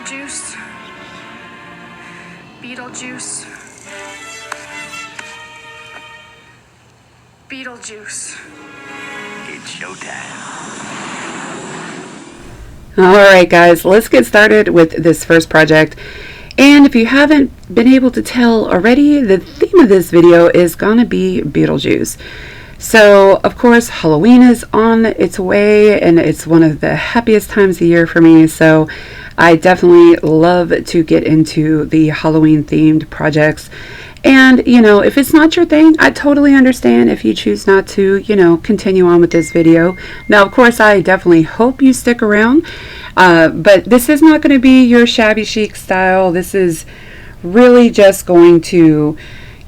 Beetlejuice. Beetlejuice. Beetlejuice. It's showtime. Alright guys, let's get started with this first project. And if you haven't been able to tell already, the theme of this video is gonna be Beetlejuice. So of course Halloween is on its way and it's one of the happiest times of the year for me, so I definitely love to get into the Halloween themed projects. And you know, if it's not your thing, I totally understand if you choose not to, you know, continue on with this video. Now of course I definitely hope you stick around, but this is not going to be your shabby chic style. This is really just going to,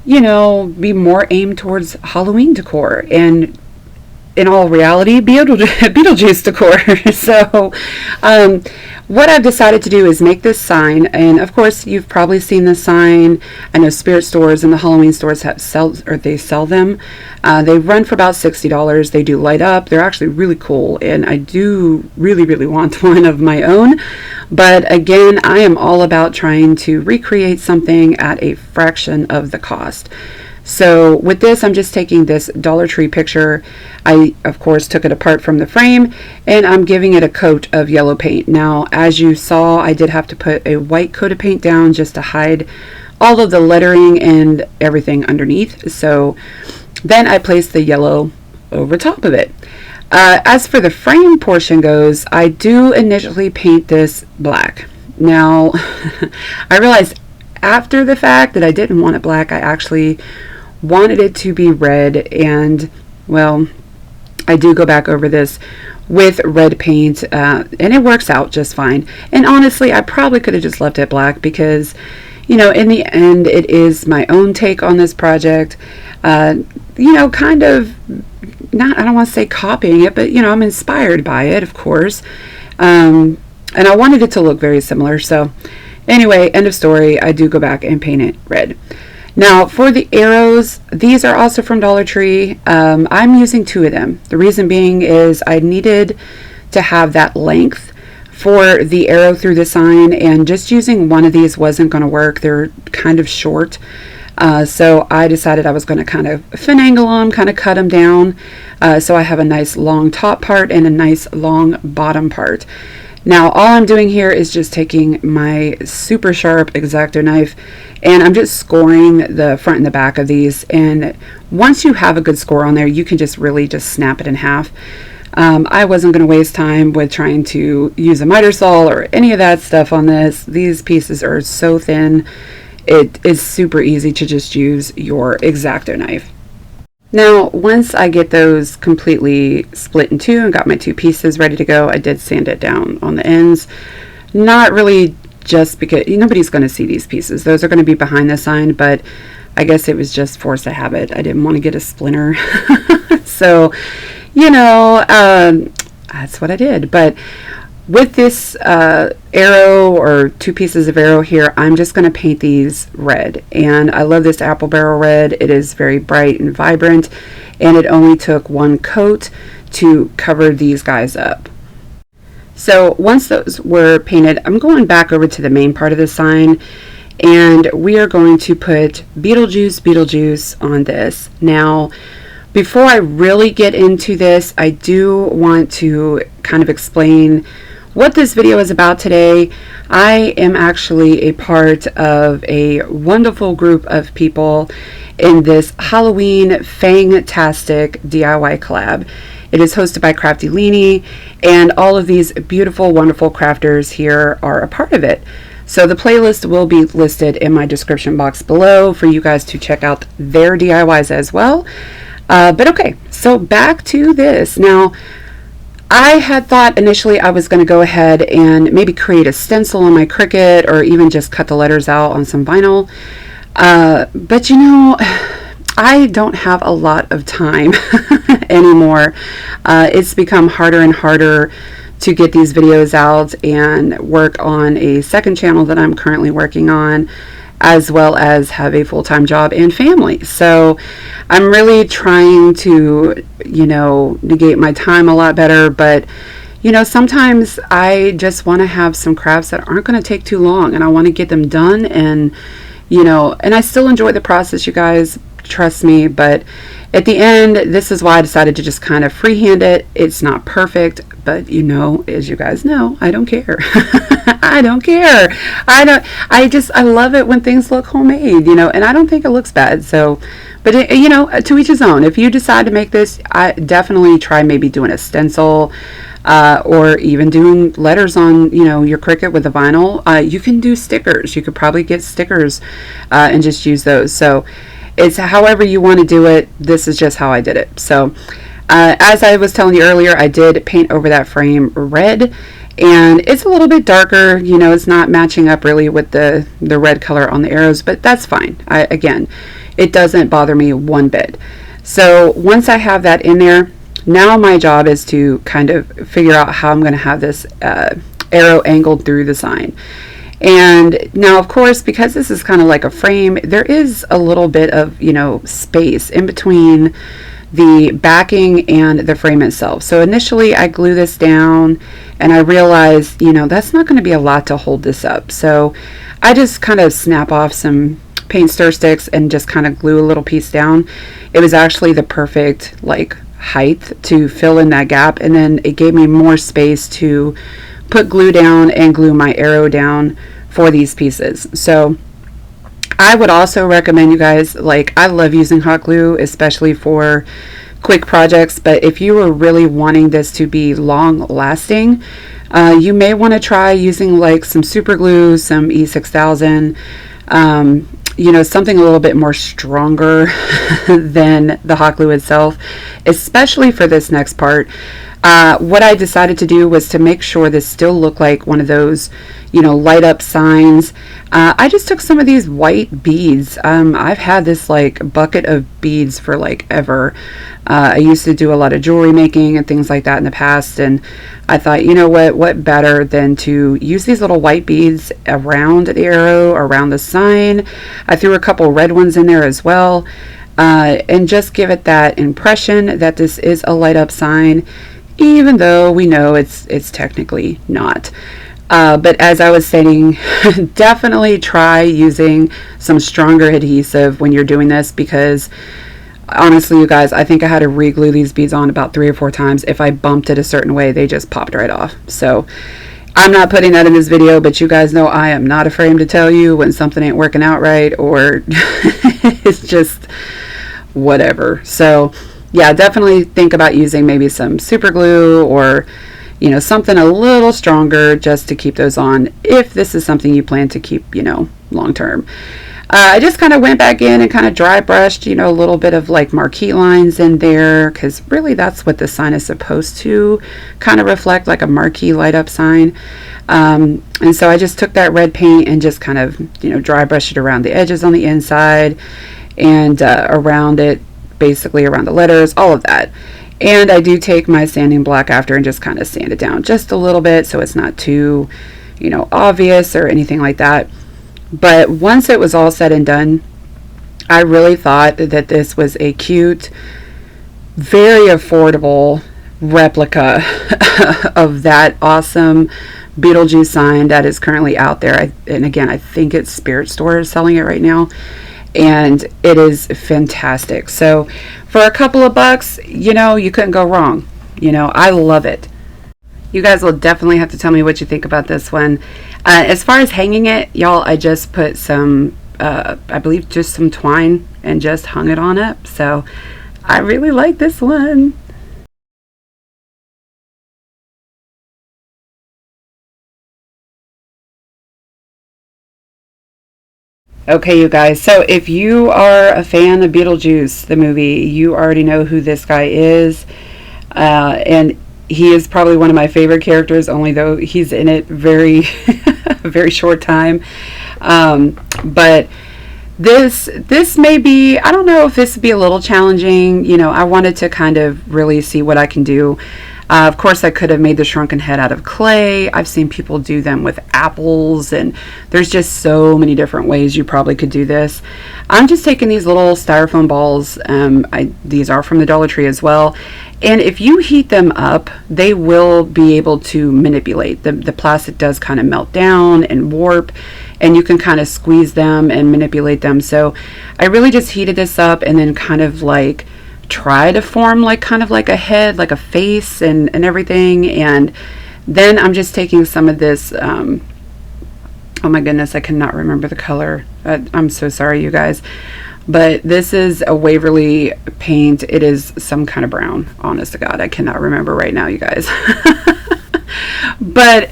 you know, be more aimed towards Halloween decor and in all reality Beetlejuice decor. So what I've decided to do is make this sign, and of course you've probably seen this sign. I know spirit stores and the Halloween stores sell them. They run for about $60. They do light up. They're actually really cool, and I do really want one of my own. But again, I am all about trying to recreate something at a fraction of the cost. So with this, I'm just taking this Dollar Tree picture. I of course took it apart from the frame and I'm giving it a coat of yellow paint. Now as you saw, I did have to put a white coat of paint down just to hide all of the lettering and everything underneath. So then I placed the yellow over top of it. As for the frame portion goes, I do initially paint this black. Now I realized after the fact that I didn't want it black. I actually wanted it to be red, and well, I do go back over this with red paint, and it works out just fine. And honestly, I probably could have just left it black because, you know, in the end it is my own take on this project. You know, kind of not, I don't want to say copying it, but you know, I'm inspired by it, of course, and I wanted it to look very similar. So anyway, end of story. I do go back and paint it red. Now for the arrows, these are also from Dollar Tree. I'm using 2 of them. The reason being is I needed to have that length for the arrow through the sign, and just using one of these wasn't going to work. They're kind of short. So I decided I was going to kind of finagle them, kind of cut them down. So I have a nice long top part and a nice long bottom part. Now all I'm doing here is just taking my super sharp X-Acto knife and I'm just scoring the front and the back of these, and once you have a good score on there, you can just really just snap it in half. I wasn't going to waste time with trying to use a miter saw or any of that stuff on this. These pieces are so thin, it is super easy to just use your X-Acto knife. Now once I get those completely split in 2 and got my 2 pieces ready to go, I did sand it down on the ends. Not really just because nobody's going to see these pieces. Those are going to be behind the sign, but I guess it was just force of habit. I didn't want to get a splinter. So, you know, that's what I did. But with this arrow, or 2 pieces of arrow here, I'm just going to paint these red. And I love this apple barrel red. It is very bright and vibrant, and it only took 1 coat to cover these guys up. So once those were painted, I'm going back over to the main part of the sign, and we are going to put Beetlejuice on this. Now before I really get into this, I do want to kind of explain what this video is about today. I am actually a part of a wonderful group of people in this Halloween Fang-tastic DIY collab. It is hosted by Crafty Leanie, and all of these beautiful, wonderful crafters here are a part of it. So the playlist will be listed in my description box below for you guys to check out their DIYs as well. But okay, so back to this. Now, I had thought initially I was going to go ahead and maybe create a stencil on my Cricut, or even just cut the letters out on some vinyl. But you know, I don't have a lot of time anymore. It's become harder and harder to get these videos out and work on a second channel that I'm currently working on, as well as have a full-time job and family. So I'm really trying to, you know, negate my time a lot better. But you know, sometimes I just want to have some crafts that aren't going to take too long, and I want to get them done. And, you know, and I still enjoy the process, you guys, trust me. But at the end, this is why I decided to just kind of freehand it. It's not perfect, but you know, as you guys know, I don't care. I don't care. I love it when things look homemade, you know, and I don't think it looks bad. So, but it, you know, to each his own. If you decide to make this, I definitely try maybe doing a stencil, or even doing letters on, you know, your Cricut with the vinyl. You can do stickers. You could probably get stickers, and just use those. So it's however you want to do it. This is just how I did it. So, as I was telling you earlier, I did paint over that frame red, and it's a little bit darker. You know, it's not matching up really with the red color on the arrows, but that's fine. Again, it doesn't bother me one bit. So once I have that in there, now my job is to kind of figure out how I'm going to have this arrow angled through the sign. And now, of course, because this is kind of like a frame, there is a little bit of, you know, space in between the backing and the frame itself. So initially I glue this down, and I realized, you know, that's not going to be a lot to hold this up. So I just kind of snap off some paint stir sticks and just kind of glue a little piece down. It was actually the perfect like height to fill in that gap, and then it gave me more space to put glue down and glue my arrow down for these pieces. So I would also recommend you guys, like, I love using hot glue, especially for quick projects, but if you are really wanting this to be long lasting, you may want to try using like some super glue, some E6000, you know, something a little bit more stronger than the hot glue itself, especially for this next part. What I decided to do was to make sure this still looked like one of those, you know, light up signs. I just took some of these white beads. I've had this like bucket of beads for like ever. I used to do a lot of jewelry making and things like that in the past, and I thought, you know what better than to use these little white beads around the arrow, around the sign. I threw a couple red ones in there as well, and just give it that impression that this is a light up sign, even though we know it's technically not. But as I was saying, definitely try using some stronger adhesive when you're doing this, because honestly, you guys, I think I had to re-glue these beads on about 3 or 4 times. If I bumped it a certain way, they just popped right off. So I'm not putting that in this video, but you guys know I am not afraid to tell you when something ain't working out right, or it's just whatever. So yeah, definitely think about using maybe some super glue, or, you know, something a little stronger just to keep those on, if this is something you plan to keep, you know, long term. I just kind of went back in and kind of dry brushed, you know, a little bit of like marquee lines in there, because really that's what the sign is supposed to kind of reflect, like a marquee light up sign. And so I just took that red paint and just kind of, you know, dry brushed it around the edges on the inside, and around it, basically around the letters, all of that. And I do take my sanding block after and just kind of sand it down just a little bit, so it's not too, you know, obvious or anything like that. But once it was all said and done, I really thought that this was a cute, very affordable replica of that awesome Beetlejuice sign that is currently out there. And again, I think it's Spirit Store is selling it right now, and it is fantastic. So for a couple of bucks, you know, you couldn't go wrong. You know, I love it. You guys will definitely have to tell me what you think about this one. As far as hanging it, y'all, I just put some, I believe just some twine, and just hung it on up. So I really like this one. Okay, you guys, so if you are a fan of Beetlejuice, the movie, you already know who this guy is. And he is probably one of my favorite characters, only though he's in it very, very short time. But this may be, I don't know if this would be a little challenging. You know, I wanted to kind of really see what I can do. Of course, I could have made the shrunken head out of clay. I've seen people do them with apples, and there's just so many different ways you probably could do this. I'm just taking these little styrofoam balls. These are from the Dollar Tree as well. And if you heat them up, they will be able to manipulate. The plastic does kind of melt down and warp, and you can kind of squeeze them and manipulate them. So I really just heated this up and then kind of like try to form like kind of like a head, like a face and everything. And then I'm just taking some of this, oh my goodness, I cannot remember the color. I'm so sorry, you guys. But this is a Waverly paint. It is some kind of brown. Honest to God, I cannot remember right now, you guys. But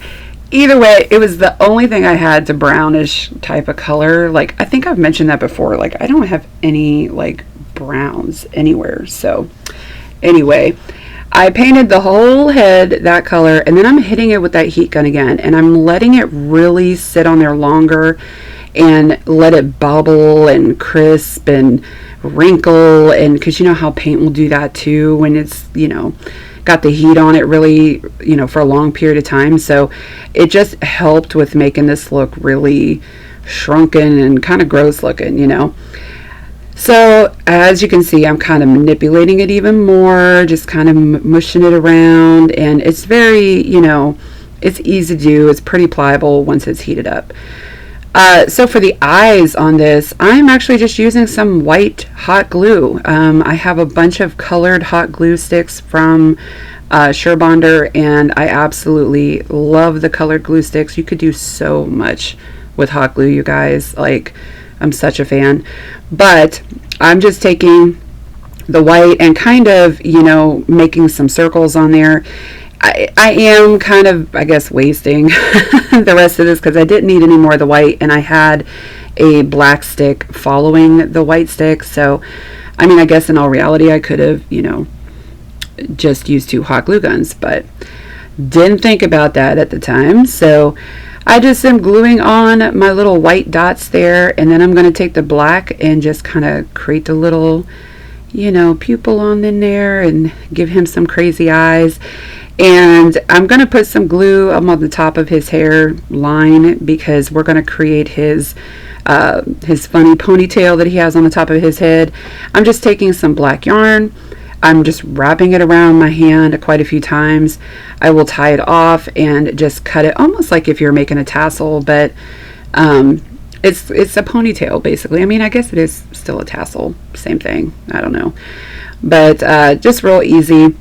either way, it was the only thing I had to brownish type of color. Like, I think I've mentioned that before. Like, I don't have any like browns anywhere. So anyway, I painted the whole head that color, and then I'm hitting it with that heat gun again, and I'm letting it really sit on there longer and let it bubble and crisp and wrinkle, and because you know how paint will do that too when it's, you know, got the heat on it really, you know, for a long period of time. So it just helped with making this look really shrunken and kind of gross looking, you know. So as you can see, I'm kind of manipulating it even more, just kind of mushing it around, and it's very, you know, it's easy to do. It's pretty pliable once it's heated up. So for the eyes on this, I'm actually just using some white hot glue. I have a bunch of colored hot glue sticks from Surebonder, and I absolutely love the colored glue sticks. You could do so much with hot glue, you guys. Like, I'm such a fan. But I'm just taking the white and kind of, you know, making some circles on there. I am kind of, I guess, wasting the rest of this because I didn't need any more of the white, and I had a black stick following the white stick. So, I mean, I guess in all reality, I could have, you know, just used 2 hot glue guns, but didn't think about that at the time. So I just am gluing on my little white dots there, and then I'm going to take the black and just kind of create a little, you know, pupil on in there and give him some crazy eyes. And I'm going to put some glue on the top of his hair line because we're going to create his funny ponytail that he has on the top of his head. I'm just taking some black yarn. I'm just wrapping it around my hand quite a few times. I will tie it off and just cut it almost like if you're making a tassel, but it's a ponytail basically. I mean, I guess it is still a tassel, same thing. I don't know, but just real easy.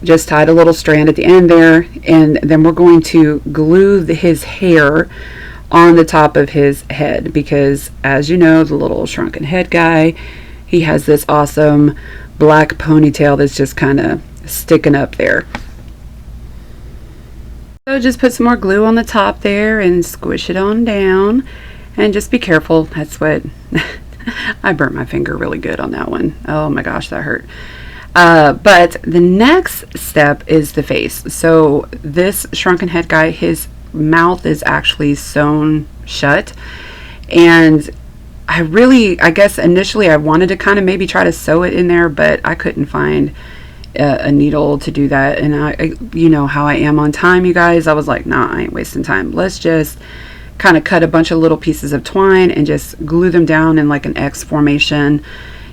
Just tied a little strand at the end there, and then we're going to glue his hair on the top of his head because, as you know, the little shrunken head guy, he has this awesome black ponytail that's just kind of sticking up there. So just put some more glue on the top there and squish it on down, and just be careful. That's what I burnt my finger really good on that one. Oh my gosh, that hurt. But the next step is the face. So this shrunken head guy, his mouth is actually sewn shut, and I guess initially I wanted to kind of maybe try to sew it in there, but I couldn't find a needle to do that. And I, you know how I am on time, you guys. I was like, nah, I ain't wasting time. Let's just kind of cut a bunch of little pieces of twine and just glue them down in like an X formation,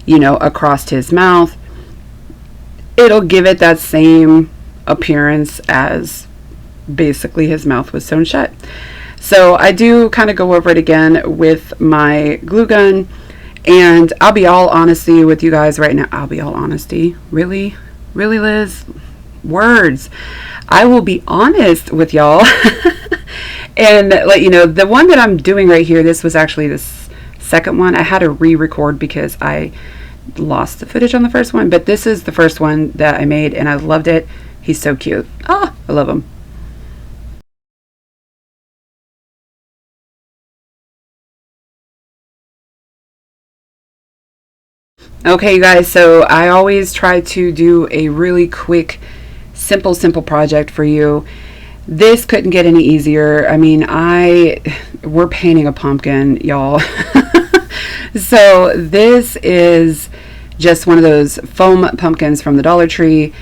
you know, across his mouth. It'll give it that same appearance as basically his mouth was sewn shut. So I do kind of go over it again with my glue gun, and I'll be all honesty with you guys right now. I'll be all honesty. Really, Liz? Words. I will be honest with y'all and let you know, the one that I'm doing right here, this was actually the second one. I had to re-record because I lost the footage on the first one, but this is the first one that I made, and I loved it. He's so cute. Oh, I love him. Okay, you guys, so I always try to do a really quick, simple project for you. This couldn't get any easier. I mean, we're painting a pumpkin, y'all. So this is just one of those foam pumpkins from the Dollar Tree,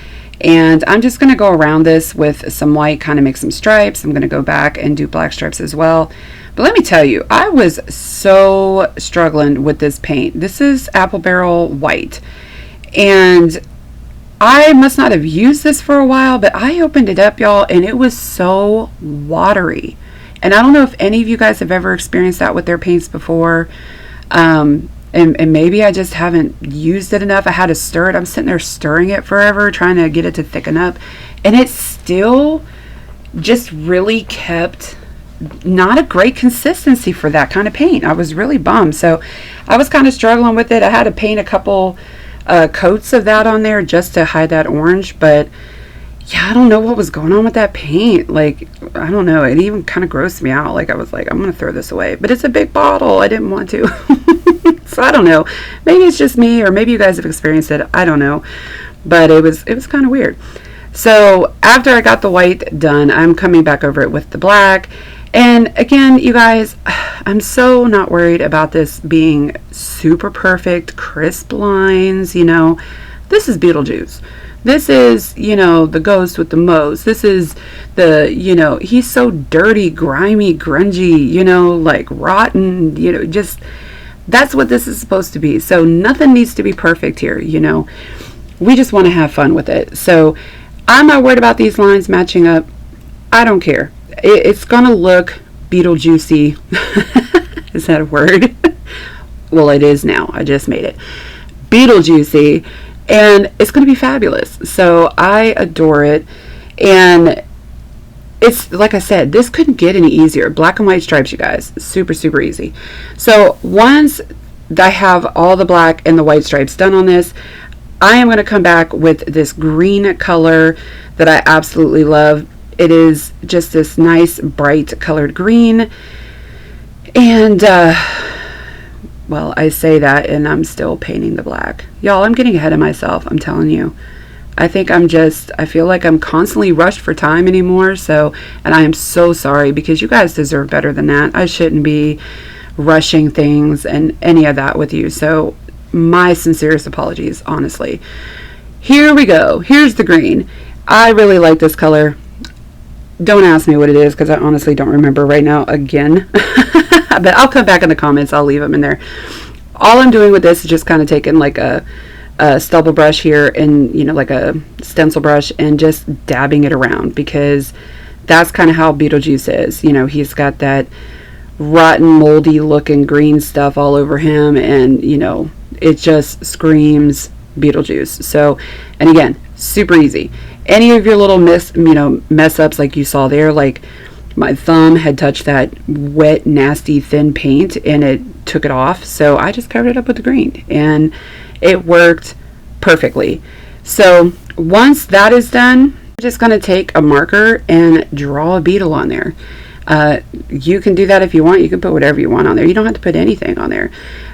And I'm just going to go around this with some white, kind of make some stripes. I'm going to go back and do black stripes as well. But let me tell you, I was so struggling with this paint. This is Apple Barrel White. And I must not have used this for a while, but I opened it up, y'all, and it was so watery. And I don't know if any of you guys have ever experienced that with their paints before. And maybe I just haven't used it enough. I had to stir it. I'm sitting there stirring it forever, trying to get it to thicken up. And it still just really kept not a great consistency for that kind of paint. I was really bummed. So I was kind of struggling with it. I had to paint a couple coats of that on there just to hide that orange. But yeah, I don't know what was going on with that paint. Like, I don't know. It even kind of grossed me out. Like, I was like, I'm going to throw this away. But it's a big bottle. I didn't want to. So I don't know. Maybe it's just me, or maybe you guys have experienced it. I don't know. But it was kind of weird. So after I got the white done, I'm coming back over it with the black. And again, you guys, I'm so not worried about this being super perfect, crisp lines. You know, this is Beetlejuice. This is, you know, the ghost with the most. This is the, you know, he's so dirty, grimy, grungy, you know, like rotten, you know, just, that's what this is supposed to be. So nothing needs to be perfect here, you know. We just want to have fun with it. So I'm not worried about these lines matching up. I don't care. It's going to look Beetlejuicy. Is that a word? Well, it is now. I just made it. Beetlejuicy. And it's going to be fabulous. So I adore it. And it's, like I said, this couldn't get any easier. Black and white stripes, you guys. Super, super easy. So once I have all the black and the white stripes done on this, I am going to come back with this green color that I absolutely love. It is just this nice bright colored green. And well, I say that and I'm still painting the black. Y'all, I'm getting ahead of myself, I'm telling you. I think I feel like I'm constantly rushed for time anymore. So, and I am so sorry, because you guys deserve better than that. I shouldn't be rushing things and any of that with you. So my sincerest apologies, honestly. Here we go. Here's the green. I really like this color. Don't ask me what it is, because I honestly don't remember right now again. But I'll come back in the comments. I'll leave them in there. All I'm doing with this is just kind of taking like a stubble brush here, and, you know, like a stencil brush, and just dabbing it around, because that's kind of how Beetlejuice is. You know, he's got that rotten, moldy looking green stuff all over him, and, you know, it just screams Beetlejuice. So, and again, super easy. Any of your little mess ups like you saw there, like my thumb had touched that wet, nasty, thin paint and it took it off. So I just covered it up with the green and it worked perfectly. So once that is done, I'm just going to take a marker and draw a beetle on there. You can do that if you want. You can put whatever you want on there. You don't have to put anything on there.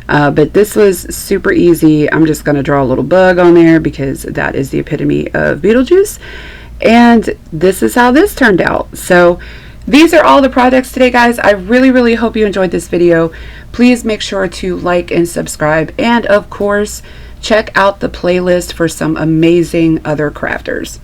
But this was super easy. I'm just going to draw a little bug on there because that is the epitome of Beetlejuice. And this is how this turned out. So these are all the projects today, guys. I really, really hope you enjoyed this video. Please make sure to like and subscribe. And of course, check out the playlist for some amazing other crafters.